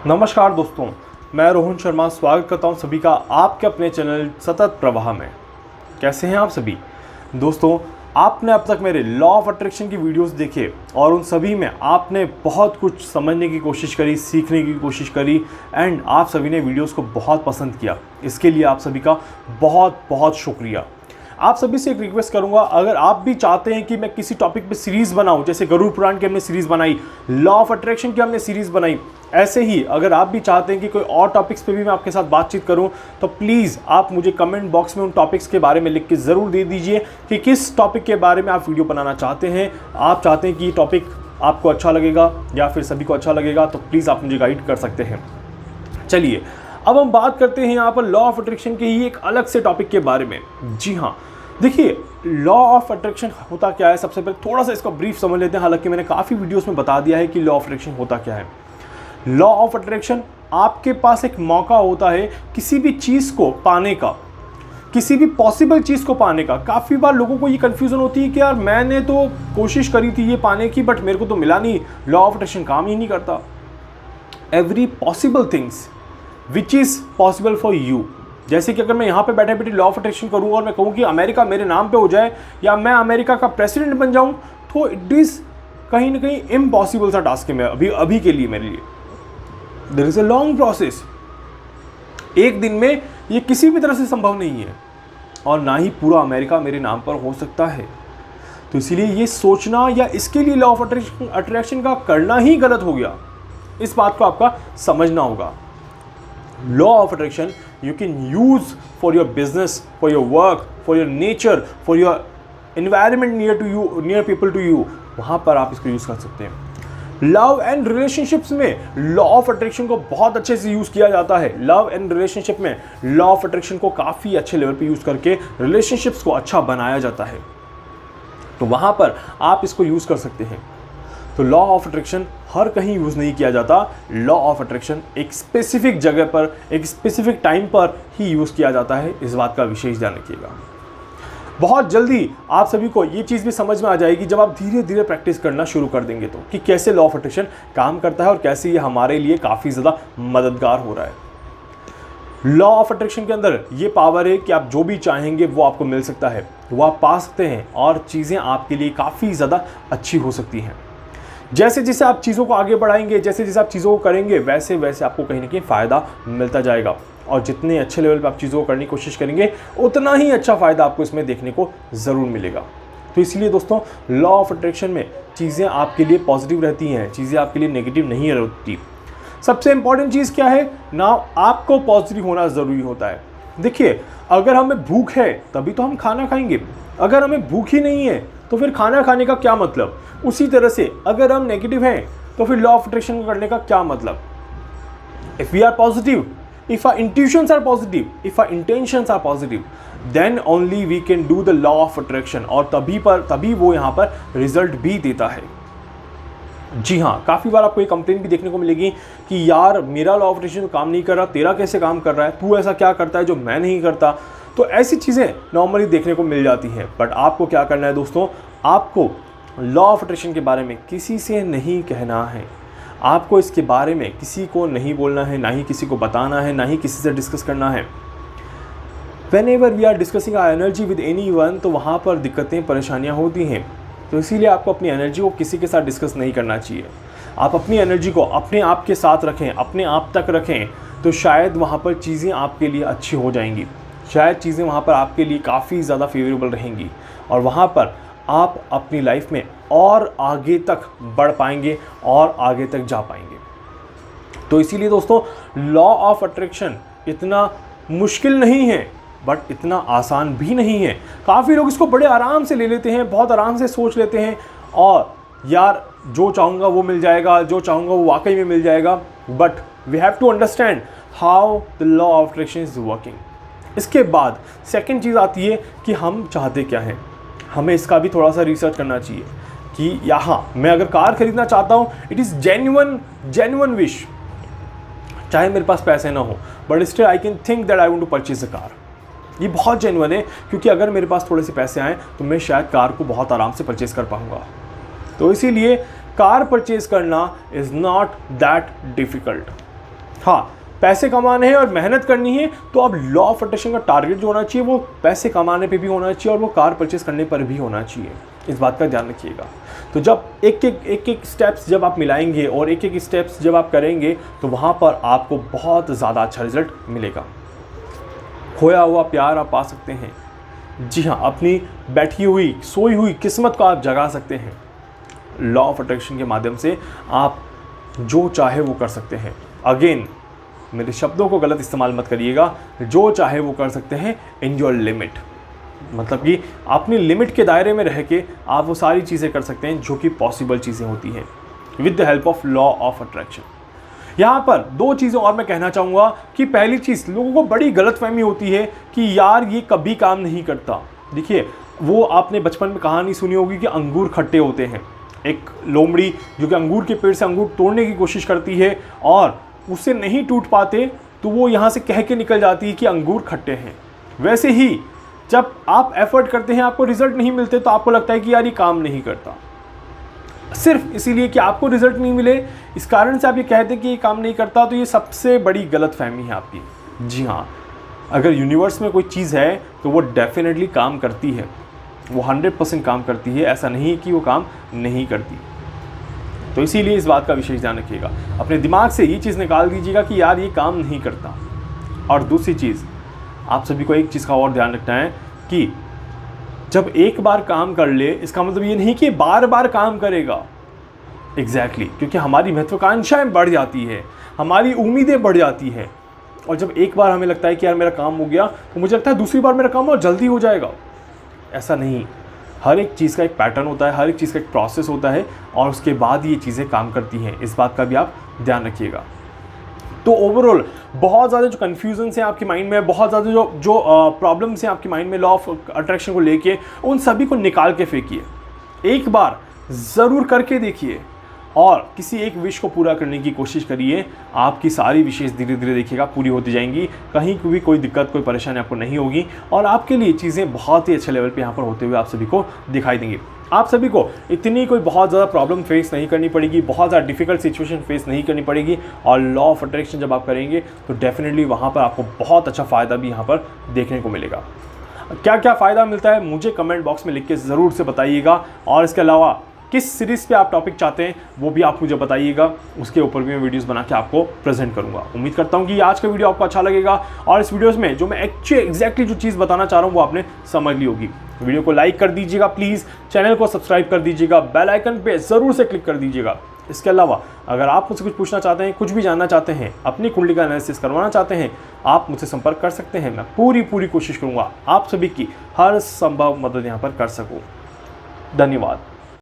नमस्कार दोस्तों, मैं रोहन शर्मा स्वागत करता हूं सभी का आपके अपने चैनल सतत प्रवाह में। कैसे हैं आप सभी दोस्तों? आपने अब तक मेरे लॉ ऑफ अट्रैक्शन की वीडियोस देखे और उन सभी में आपने बहुत कुछ समझने की कोशिश करी, सीखने की कोशिश करी एंड आप सभी ने वीडियोस को बहुत पसंद किया। इसके लिए आप सभी का बहुत बहुत शुक्रिया। आप सभी से एक रिक्वेस्ट करूंगा, अगर आप भी चाहते हैं कि मैं किसी टॉपिक पे सीरीज़ बनाऊं, जैसे गरुड़ पुराण की हमने सीरीज़ बनाई, लॉ ऑफ अट्रैक्शन की हमने सीरीज़ बनाई, ऐसे ही अगर आप भी चाहते हैं कि कोई और टॉपिक्स पे भी मैं आपके साथ बातचीत करूं, तो प्लीज़ आप मुझे कमेंट बॉक्स में उन टॉपिक्स के बारे में लिख के ज़रूर दे दीजिए कि किस टॉपिक के बारे में आप वीडियो बनाना चाहते हैं। आप चाहते हैं कि ये टॉपिक आपको अच्छा लगेगा या फिर सभी को अच्छा लगेगा, तो प्लीज़ आप मुझे गाइड कर सकते हैं। चलिए अब हम बात करते हैं यहाँ पर लॉ ऑफ अट्रैक्शन के ही एक अलग से टॉपिक के बारे में। जी हाँ, देखिए लॉ ऑफ अट्रैक्शन होता क्या है, सबसे पहले थोड़ा सा इसका ब्रीफ समझ लेते हैं। हालांकि मैंने काफ़ी वीडियोस में बता दिया है कि लॉ ऑफ अट्रैक्शन होता क्या है। लॉ ऑफ अट्रैक्शन, आपके पास एक मौका होता है किसी भी चीज़ को पाने का, किसी भी पॉसिबल चीज़ को पाने का। काफ़ी बार लोगों को ये कन्फ्यूज़न होती है कि यार मैंने तो कोशिश करी थी ये पाने की, बट मेरे को तो मिला नहीं, लॉ ऑफ अट्रैक्शन काम ही नहीं करता। Every possible things which is possible for you, जैसे कि अगर मैं यहाँ पे बैठे बैठे लॉ ऑफ अट्रैक्शन करूँगा और मैं कहूँ कि अमेरिका मेरे नाम पे हो जाए या मैं अमेरिका का प्रेसिडेंट बन जाऊँ, तो इट इज़ कहीं ना कहीं इम्पॉसिबल सा टास्क है अभी के लिए, मेरे लिए। There is a long process. एक दिन में ये किसी भी तरह से संभव नहीं है और ना ही पूरा अमेरिका मेरे नाम पर हो सकता है। तो इसीलिए ये सोचना या इसके लिए लॉ ऑफ अट्रैक्शन का करना ही गलत हो गया। इस बात को आपका समझना होगा। Law of attraction you can use for your business, for your work, for your nature, for your environment near to you, near people to you, वहाँ पर आप इसको यूज़ कर सकते हैं। लव एंड रिलेशनशिप्स में लॉ ऑफ अट्रैक्शन को बहुत अच्छे से यूज़ किया जाता है। लव एंड रिलेशनशिप में लॉ ऑफ अट्रैक्शन को काफ़ी अच्छे लेवल पे यूज़ करके रिलेशनशिप्स को अच्छा बनाया जाता है, तो वहाँ पर आप इसको यूज़ कर सकते हैं। तो लॉ ऑफ अट्रैक्शन हर कहीं यूज़ नहीं किया जाता। लॉ ऑफ अट्रैक्शन एक स्पेसिफिक जगह पर, एक स्पेसिफिक टाइम पर ही यूज़ किया जाता है। इस बात का विशेष ध्यान रखिएगा। बहुत जल्दी आप सभी को ये चीज़ भी समझ में आ जाएगी जब आप धीरे धीरे प्रैक्टिस करना शुरू कर देंगे, तो कि कैसे लॉ ऑफ अट्रैक्शन काम करता है और कैसे ये हमारे लिए काफ़ी ज़्यादा मददगार हो रहा है। लॉ ऑफ अट्रैक्शन के अंदर ये पावर है कि आप जो भी चाहेंगे वो आपको मिल सकता है, वो आप पा सकते हैं और चीज़ें आपके लिए काफ़ी ज़्यादा अच्छी हो सकती हैं। जैसे जैसे आप चीज़ों को आगे बढ़ाएंगे, जैसे जैसे आप चीज़ों को करेंगे, वैसे वैसे आपको कहीं ना कहीं फ़ायदा मिलता जाएगा और जितने अच्छे लेवल पे आप चीज़ों को करने की कोशिश करेंगे, उतना ही अच्छा फ़ायदा आपको इसमें देखने को ज़रूर मिलेगा। तो इसलिए दोस्तों, लॉ ऑफ अट्रैक्शन में चीज़ें आपके लिए पॉजिटिव रहती हैं, चीज़ें आपके लिए नेगेटिव नहीं रहती। सबसे इंपॉर्टेंट चीज़ क्या है ना, आपको पॉजिटिव होना ज़रूरी होता है। देखिए, अगर हमें भूख है तभी तो हम खाना खाएंगे, अगर हमें भूख ही नहीं है तो फिर खाना खाने का क्या मतलब। उसी तरह से अगर हम नेगेटिव हैं तो फिर लॉ ऑफ अट्रैक्शन करने का क्या मतलब। If we are positive, if our intuitions are positive, if our intentions are positive, then only we can do the law of attraction, और तभी वो यहाँ पर रिजल्ट भी देता है। जी हाँ, काफ़ी बार आपको ये कंप्लेंट भी देखने को मिलेगी कि यार मेरा लॉ ऑफ अट्रैक्शन काम नहीं कर रहा, तेरा कैसे काम कर रहा है, तू ऐसा क्या करता है जो मैं नहीं करता। तो ऐसी चीज़ें नॉर्मली देखने को मिल जाती हैं। बट आपको क्या करना है दोस्तों, आपको लॉ ऑफ अट्रैक्शन के बारे में किसी से नहीं कहना है, आपको इसके बारे में किसी को नहीं बोलना है, ना ही किसी को बताना है, ना ही किसी से डिस्कस करना है। Whenever we are discussing our energy with anyone, तो वहाँ पर दिक्कतें परेशानियाँ होती हैं। तो इसीलिए आपको अपनी एनर्जी को किसी के साथ डिस्कस नहीं करना चाहिए। आप अपनी एनर्जी को अपने आप के साथ रखें, अपने आप तक रखें, तो शायद वहाँ पर चीज़ें आपके लिए अच्छी हो जाएंगी, शायद चीज़ें वहाँ पर आपके लिए काफ़ी ज़्यादा फेवरेबल रहेंगी और वहाँ पर आप अपनी लाइफ में और आगे तक बढ़ पाएंगे और आगे तक जा पाएंगे। तो इसीलिए दोस्तों, लॉ ऑफ अट्रैक्शन इतना मुश्किल नहीं है बट इतना आसान भी नहीं है। काफ़ी लोग इसको बड़े आराम से ले लेते हैं, बहुत आराम से सोच लेते हैं और यार जो चाहूँगा वो मिल जाएगा, जो चाहूँगा वो वाकई में मिल जाएगा। But we have to understand how the law of attraction is working. इसके बाद सेकंड चीज़ आती है कि हम चाहते क्या हैं। हमें इसका भी थोड़ा सा रिसर्च करना चाहिए कि यहाँ मैं अगर कार खरीदना चाहता हूँ, इट इज़ जेन्युइन विश, चाहे मेरे पास पैसे ना हो, but still I can think that I want to purchase a car. ये बहुत जेन्युइन है, क्योंकि अगर मेरे पास थोड़े से पैसे आए तो मैं शायद कार को बहुत आराम से परचेज़ कर पाऊँगा। तो इसीलिए कार परचेज़ करना इज़ नॉट दैट डिफ़िकल्ट। हाँ, पैसे कमाने हैं और मेहनत करनी है तो अब लॉ ऑफ अट्रैक्शन का टारगेट जो होना चाहिए वो पैसे कमाने पे भी होना चाहिए और वो कार परचेस करने पर भी होना चाहिए। इस बात का ध्यान रखिएगा। तो जब एक एक स्टेप्स जब आप मिलाएंगे और एक एक स्टेप्स जब आप करेंगे तो वहाँ पर आपको बहुत ज़्यादा अच्छा रिजल्ट मिलेगा। खोया हुआ प्यार आप पा सकते हैं। जी हाँ, अपनी बैठी हुई सोई हुई किस्मत को आप जगा सकते हैं। लॉ ऑफ अट्रैक्शन के माध्यम से आप जो चाहे वो कर सकते हैं। अगेन, मेरे शब्दों को गलत इस्तेमाल मत करिएगा। जो चाहे वो कर सकते हैं इन योर लिमिट, मतलब कि अपनी लिमिट के दायरे में रह के आप वो सारी चीज़ें कर सकते हैं जो कि पॉसिबल चीज़ें होती हैं with the help of law of attraction. यहाँ पर दो चीज़ें और मैं कहना चाहूँगा कि पहली चीज़, लोगों को बड़ी गलतफहमी होती है कि यार ये कभी काम नहीं करता। देखिए, वो आपने बचपन में कहानी सुनी होगी कि अंगूर खट्टे होते हैं। एक लोमड़ी जो कि अंगूर के पेड़ से अंगूर तोड़ने की कोशिश करती है और उससे नहीं टूट पाते तो वो यहाँ से कह के निकल जाती है कि अंगूर खट्टे हैं। वैसे ही जब आप एफर्ट करते हैं आपको रिजल्ट नहीं मिलते तो आपको लगता है कि यार ये काम नहीं करता। सिर्फ इसीलिए कि आपको रिजल्ट नहीं मिले इस कारण से आप ये कहते हैं कि ये काम नहीं करता, तो ये सबसे बड़ी गलतफहमी है आपकी। जी हाँ, अगर यूनिवर्स में कोई चीज़ है तो वो डेफिनेटली काम करती है, वो 100% काम करती है। ऐसा नहीं है कि वो काम नहीं करती। तो इसीलिए इस बात का विशेष ध्यान रखिएगा। अपने दिमाग से ये चीज़ निकाल दीजिएगा कि यार ये काम नहीं करता। और दूसरी चीज़, आप सभी को एक चीज़ का और ध्यान रखना है कि जब एक बार काम कर ले इसका मतलब ये नहीं कि बार बार काम करेगा। एग्जैक्टली, क्योंकि हमारी महत्वाकांक्षाएं बढ़ जाती है, हमारी उम्मीदें बढ़ जाती हैं। और जब एक बार हमें लगता है कि यार मेरा काम हो गया तो मुझे लगता है दूसरी बार मेरा काम और जल्दी हो जाएगा। ऐसा नहीं, हर एक चीज़ का एक पैटर्न होता है, हर एक चीज़ का एक प्रोसेस होता है और उसके बाद ये चीज़ें काम करती हैं। इस बात का भी आप ध्यान रखिएगा। तो ओवरऑल बहुत ज़्यादा जो कन्फ्यूजन्स हैं आपके माइंड में, बहुत ज़्यादा जो प्रॉब्लम्स हैं आपके माइंड में लॉ ऑफ अट्रैक्शन को लेके, उन सभी को निकाल के फेंकिए। एक बार ज़रूर करके देखिए और किसी एक विश को पूरा करने की कोशिश करिए। आपकी सारी विशेष धीरे धीरे देखिएगा पूरी होती जाएंगी। कहीं भी कोई दिक्कत, कोई परेशानी आपको नहीं होगी और आपके लिए चीज़ें बहुत ही अच्छे लेवल पे यहाँ पर होते हुए आप सभी को दिखाई देंगी। आप सभी को इतनी कोई बहुत ज़्यादा प्रॉब्लम फेस नहीं करनी पड़ेगी, बहुत ज़्यादा डिफिकल्ट सिचुएशन फेस नहीं करनी पड़ेगी। और लॉ ऑफ अट्रैक्शन जब आप करेंगे तो डेफिनेटली वहाँ पर आपको बहुत अच्छा फ़ायदा भी यहाँ पर देखने को मिलेगा। क्या क्या फ़ायदा मिलता है मुझे कमेंट बॉक्स में लिख के ज़रूर से बताइएगा। और इसके अलावा किस सीरीज़ पे आप टॉपिक चाहते हैं वो भी आप मुझे बताइएगा, उसके ऊपर भी मैं वीडियोस बना के आपको प्रेजेंट करूंगा। उम्मीद करता हूं कि आज का वीडियो आपको अच्छा लगेगा और इस वीडियोस में जो मैं एग्जैक्टली जो चीज़ बताना चाह रहा हूं वो आपने समझ ली होगी। वीडियो को लाइक कर दीजिएगा प्लीज़, चैनल को सब्सक्राइब कर दीजिएगा, बेल आइकन पे ज़रूर से क्लिक कर दीजिएगा। इसके अलावा अगर आप मुझसे कुछ पूछना चाहते हैं, कुछ भी जानना चाहते हैं, अपनी कुंडली का एनालिसिस करवाना चाहते हैं, आप मुझसे संपर्क कर सकते हैं। मैं पूरी कोशिश करूँगा आप सभी की हर संभव मदद यहाँ पर कर सकूँ। धन्यवाद।